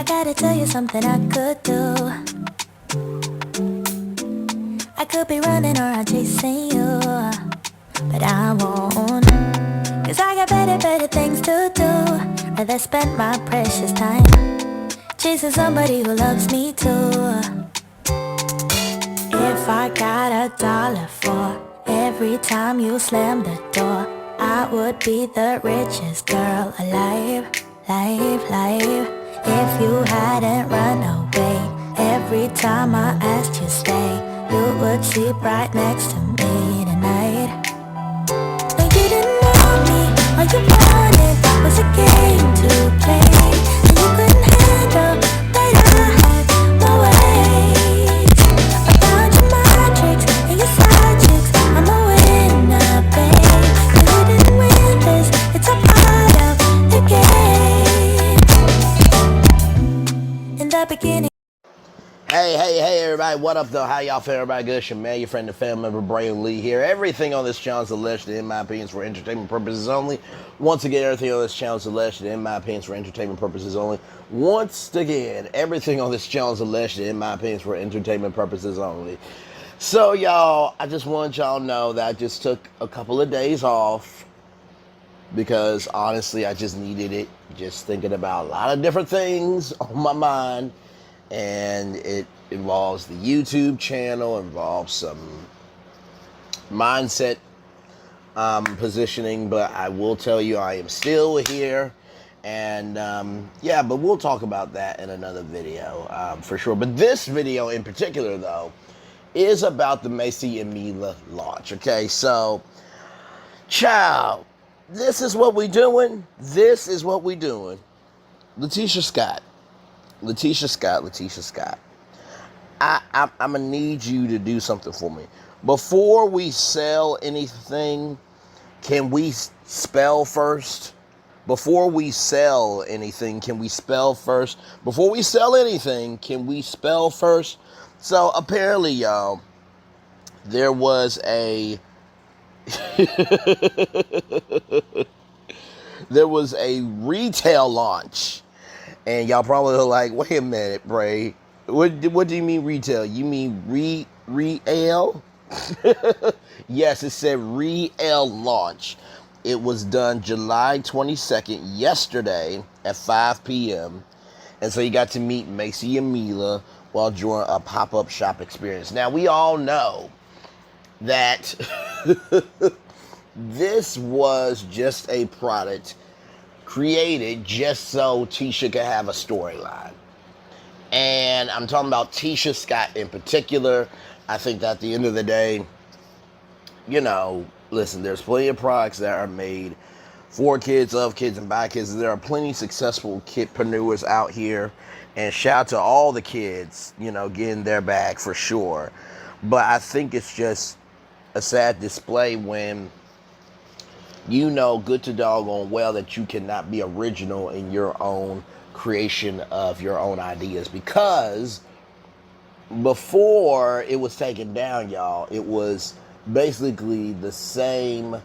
I gotta tell you something I could do. I could be running around chasing you, but I won't. Cause I got better things to do. Rather spend my precious time chasing somebody who loves me too. If I got $1 for every time you slam the door, I would be the richest girl alive, live. If you hadn't run away every time I asked you stay, you would sleep right next to me tonight. No, you didn't want me, all you wanted was a game to play, and you couldn't handle that I had my ways. I found your magic and your side chicks, I'm a winner, babe. And you didn't win this, it's a part of the game. In the beginning. Hey, everybody, what up, though? How y'all feel? Everybody good? It's your man, your friend, and family member, Brain Lee here. Everything on this channel is alleged, in my opinion, for entertainment purposes only. Once again, everything on this channel is alleged, in my opinion, for entertainment purposes only. Once again, everything on this channel is alleged, in my opinion, for entertainment purposes only. So, y'all, I just want y'all to know that I just took a couple of days off because, honestly, I just needed it. Just thinking about a lot of different things on my mind. And it involves the YouTube channel, involves some mindset positioning, but I will tell you I am still here. And yeah, but we'll talk about that in another video for sure. But this video in particular, though, is about the Maci and Mila launch. Okay, so, child, this is what we doing. This is what we doing. Letitia Scott. I'm gonna need you to do something for me. Before we sell anything, can we spell first? Before we sell anything, can we spell first? Before we sell anything, can we spell first? So apparently, y'all, there was a there was a retail launch. And y'all probably are like, wait a minute, Bray. What do you mean retail? You mean re-ale? Yes, it said re-ale launch. It was done July 22nd, yesterday at 5 p.m. And so you got to meet Maci and Mila while during a pop-up shop experience. Now, we all know that this was just a product created just so Tisha could have a storyline. And I'm talking about Tisha Scott in particular. I think that at the end of the day, you know, listen, there's plenty of products that are made for kids, of kids, and by kids. There are plenty of successful kidpreneurs out here. And shout out to all the kids, you know, getting their bag for sure. But I think it's just a sad display when you know good to doggone well that you cannot be original in your own creation of your own ideas. Because before it was taken down, y'all, it was basically the same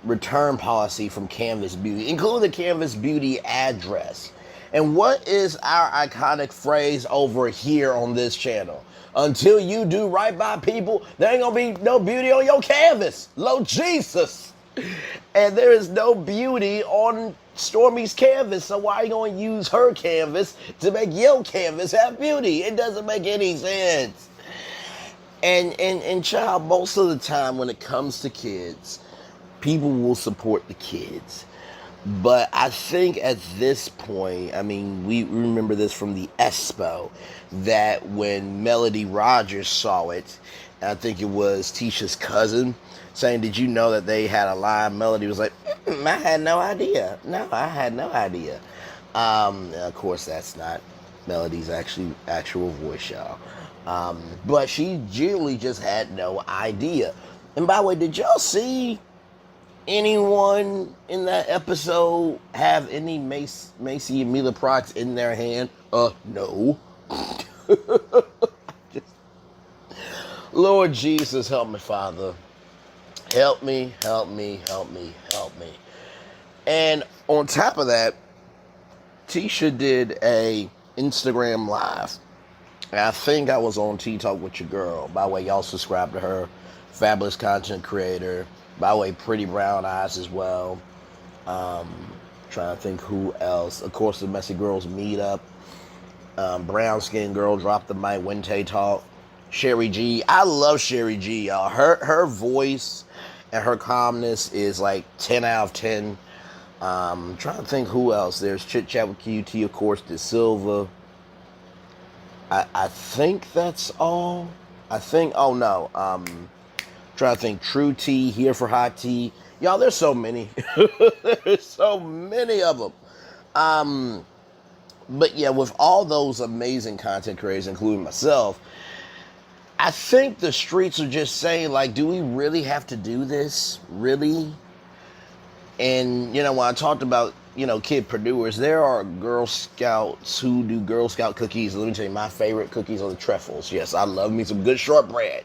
return policy from Canvas Beauty, including the Canvas Beauty address. And what is our iconic phrase over here on this channel? Until you do right by people, there ain't gonna be no beauty on your canvas. Lord Jesus. And there is no beauty on Stormy's canvas, so why are you going to use her canvas to make your canvas have beauty? It doesn't make any sense. And child, most of the time when it comes to kids, people will support the kids. But I think at this point, I mean, we remember this from the Expo, that when Melody Rogers saw it, I think it was Tisha's cousin, saying, did you know that they had a line? Melody was like, I had no idea. No, I had no idea. Of course, that's not Melody's actual voice, y'all. But she genuinely just had no idea. And by the way, did y'all see anyone in that episode have any Maci and Mila products in their hand? No. Lord Jesus, help me, Father. Help me. And on top of that, Tisha did a Instagram Live. And I think I was on Tea Talk with Your Girl. By the way, y'all subscribe to her. Fabulous content creator. By the way, Pretty Brown Eyes as well. Trying to think who else. Of course, the Messy Girls Meetup. Brown Skin Girl dropped the mic. Wente Talk. Sherry G. I love Sherry G, y'all. Her voice and her calmness is like 10 out of 10. Trying to think who else. There's Chit Chat with QT, of course, De Silva. I think that's all. I think, oh no. Trying to think, True Tea, Here for Hot Tea. Y'all, there's so many. There's so many of them. But yeah, with all those amazing content creators, including myself, I think the streets are just saying, like, do we really have to do this? Really? And, you know, when I talked about, you know, kidpreneurs, there are Girl Scouts who do Girl Scout cookies. Let me tell you, my favorite cookies are the truffles. Yes, I love me some good shortbread.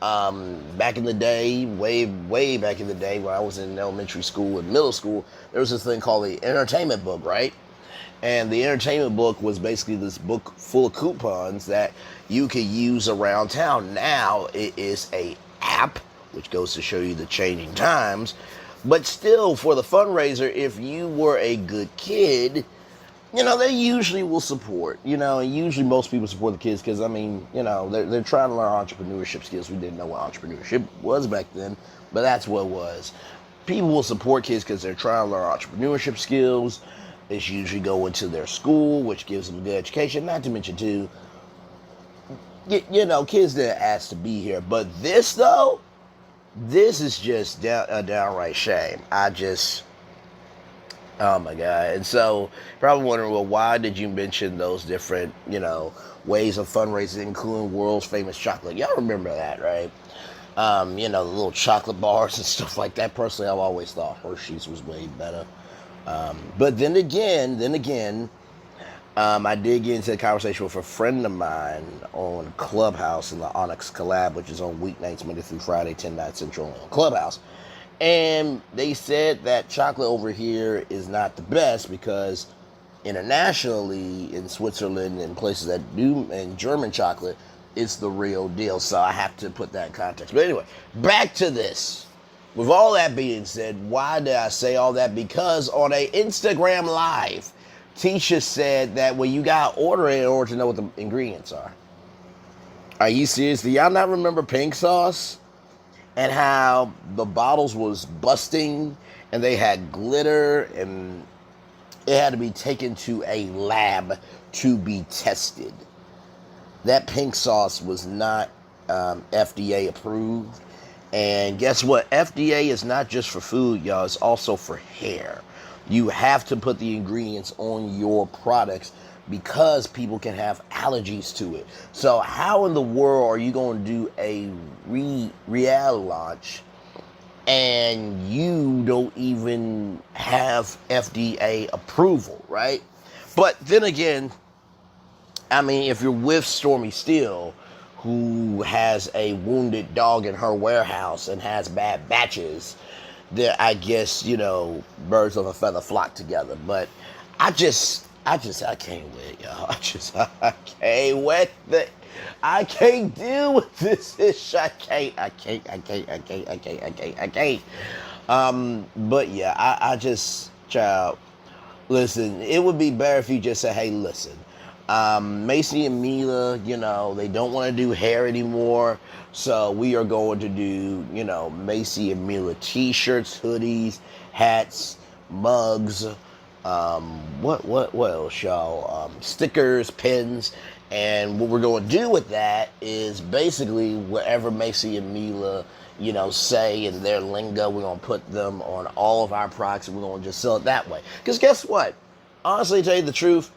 Back in the day, way back in the day, when I was in elementary school and middle school, there was this thing called the entertainment book, right? And the entertainment book was basically this book full of coupons that you could use around town. Now it is a app, which goes to show you the changing times. But still, for the fundraiser, if you were a good kid, you know, they usually will support, you know, and usually most people support the kids because, I mean, you know, they're trying to learn entrepreneurship skills. We didn't know what entrepreneurship was back then, but that's what it was. People will support kids because they're trying to learn entrepreneurship skills. It's usually going to their school, which gives them a good education. Not to mention, too, you know, kids didn't ask to be here. But this, though, this is just a downright shame. Oh my God. And so, probably wondering, well, why did you mention those different, you know, ways of fundraising, including world's famous chocolate? Y'all remember that, right? You know, the little chocolate bars and stuff like that. Personally, I've always thought Hershey's was way better. But then again, I did get into a conversation with a friend of mine on Clubhouse in the Onyx Collab, which is on weeknights, Monday through Friday, 10, 9 Central on Clubhouse. And they said that chocolate over here is not the best because internationally, in Switzerland and places that do, and German chocolate, it's the real deal. So I have to put that in context. But anyway, back to this. With all that being said, why did I say all that? Because on a Instagram Live, Tisha said that, well, you got to order it in order to know what the ingredients are. Are you serious? Do y'all not remember pink sauce? And how the bottles was busting and they had glitter and it had to be taken to a lab to be tested. That pink sauce was not FDA approved. And guess what? FDA is not just for food, y'all. It's also for hair. You have to put the ingredients on your products because people can have allergies to it. So how in the world are you going to do a reality launch and you don't even have FDA approval, right? But then again, I mean, if you're with Stormy Steele, who has a wounded dog in her warehouse and has bad batches, then I guess, you know, birds of a feather flock together. But I can't wait, y'all. I can't wait. I can't deal with this issue. I can't. But yeah, child, listen, it would be better if you just said, hey, listen, Maci and Mila, you know, they don't want to do hair anymore. So we are going to do, you know, Maci and Mila t-shirts, hoodies, hats, mugs, what else, y'all? Stickers, pins, and what we're going to do with that is basically whatever Maci and Mila, you know, say in their lingo, we're going to put them on all of our products and we're going to just sell it that way. Because guess what? Honestly, to tell you the truth,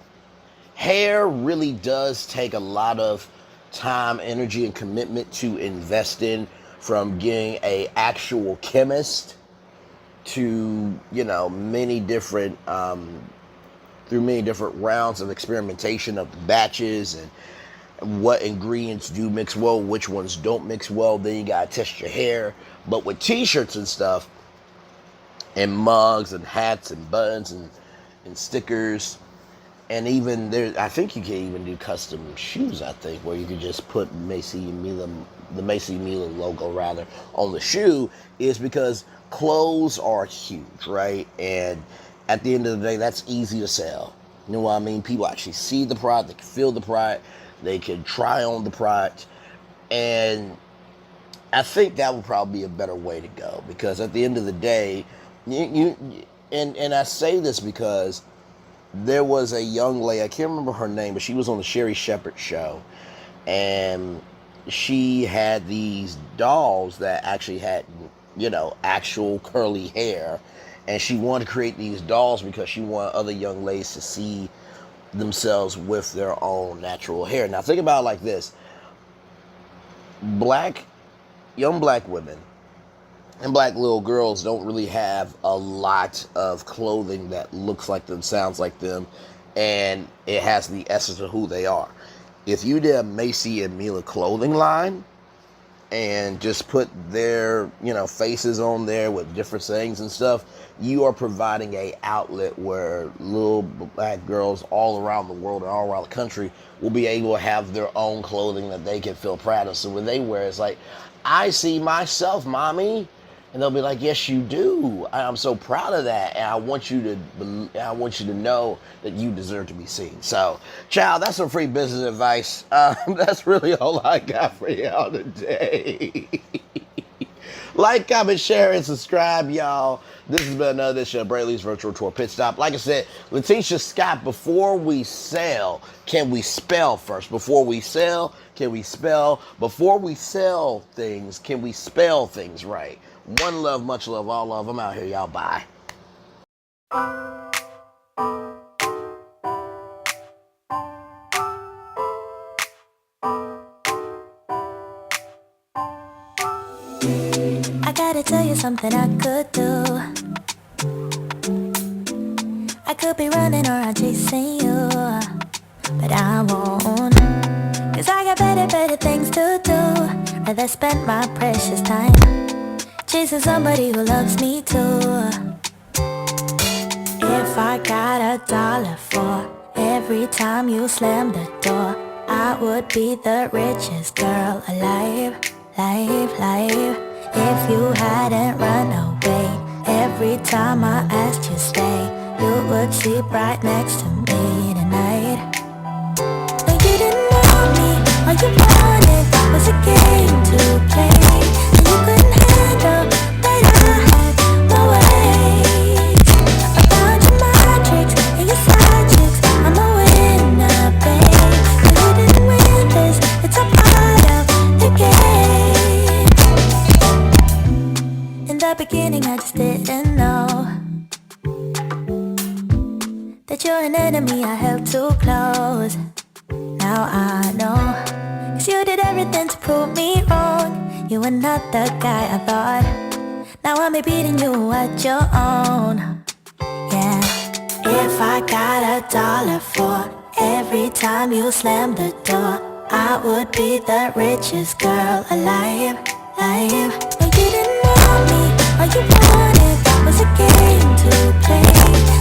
hair really does take a lot of time, energy, and commitment to invest in, from getting a actual chemist to, you know, many different through many different rounds of experimentation of batches and what ingredients do mix well, which ones don't mix well. Then you gotta test your hair. But with t-shirts and stuff, and mugs and hats and buttons and stickers, And even there, I think you can even do custom shoes. I think where you could just put Macy Mila, the Macy Mila logo rather, on the shoe, is because clothes are huge, right? And at the end of the day, that's easy to sell. You know what I mean? People actually see the product, they can feel the product, they can try on the product, and I think that would probably be a better way to go because at the end of the day, and I say this because there was a young lady, I can't remember her name, but she was on the Sherry Shepherd show, and she had these dolls that actually had, actual curly hair, and she wanted to create these dolls because she wanted other young ladies to see themselves with their own natural hair. Now think about it like this: black, young black women and black little girls don't really have a lot of clothing that looks like them, sounds like them, and it has the essence of who they are. If you did a Macy and Mila clothing line and just put their, faces on there with different sayings and stuff, you are providing a outlet where little black girls all around the world and all around the country will be able to have their own clothing that they can feel proud of. So when they wear it, it's like, I see myself, mommy. And they'll be like, yes, you do. I'm so proud of that. And I want you to know that you deserve to be seen. So, child, that's some free business advice. That's really all I got for y'all today. Like, comment, share, and subscribe, y'all. This has been another edition of Brayley's Virtual Tour Pit Stop. Like I said, Letitia Scott, before we sell, can we spell first? Before we sell, can we spell? Before we sell things, can we spell things right? One love, much love, all love. I'm out here, y'all. Bye. I gotta tell you something I could do. I could be running around chasing you, but I won't. Cause I got better things to do. Rather spend my precious time chasing somebody who loves me too. If I got $1 for every time you slam the door, I would be the richest girl alive, live. If you hadn't run away every time I asked you stay, you would sleep right next to me tonight. No, you didn't want me, all you wanted was a game to play, and you couldn't handle that I had my ways. Around your matrix and your side chicks, I'm a winner, babe. No, you didn't win this, it's a part of the game. In the beginning I just didn't know that you're an enemy I held too close. Now I know, cause you did everything to prove me wrong. You were not the guy I thought. Now I'm beating you at your own. Yeah. If I got $1 for every time you slam the door, I would be the richest girl alive, live. But you didn't want me, all you wanted was a game to play,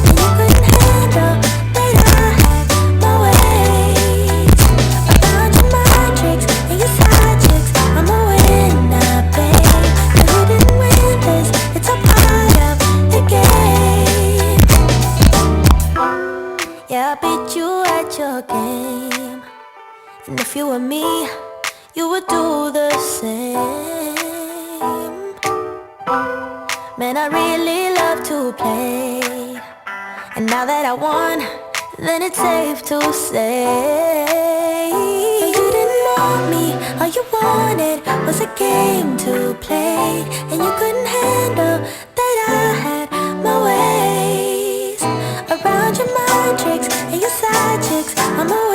and you couldn't handle that I had my ways. Around your matrix and your side chicks, I'm a winner, babe. But you didn't win this, it's a part of the game. Yeah, I beat you at your game, and if you were me, you would do the same. Man, I really love to play, and now that I won, then it's safe to say you didn't want me, all you wanted was a game to play, and you couldn't handle that I had my ways. Around your matrix and your side chicks, I'm a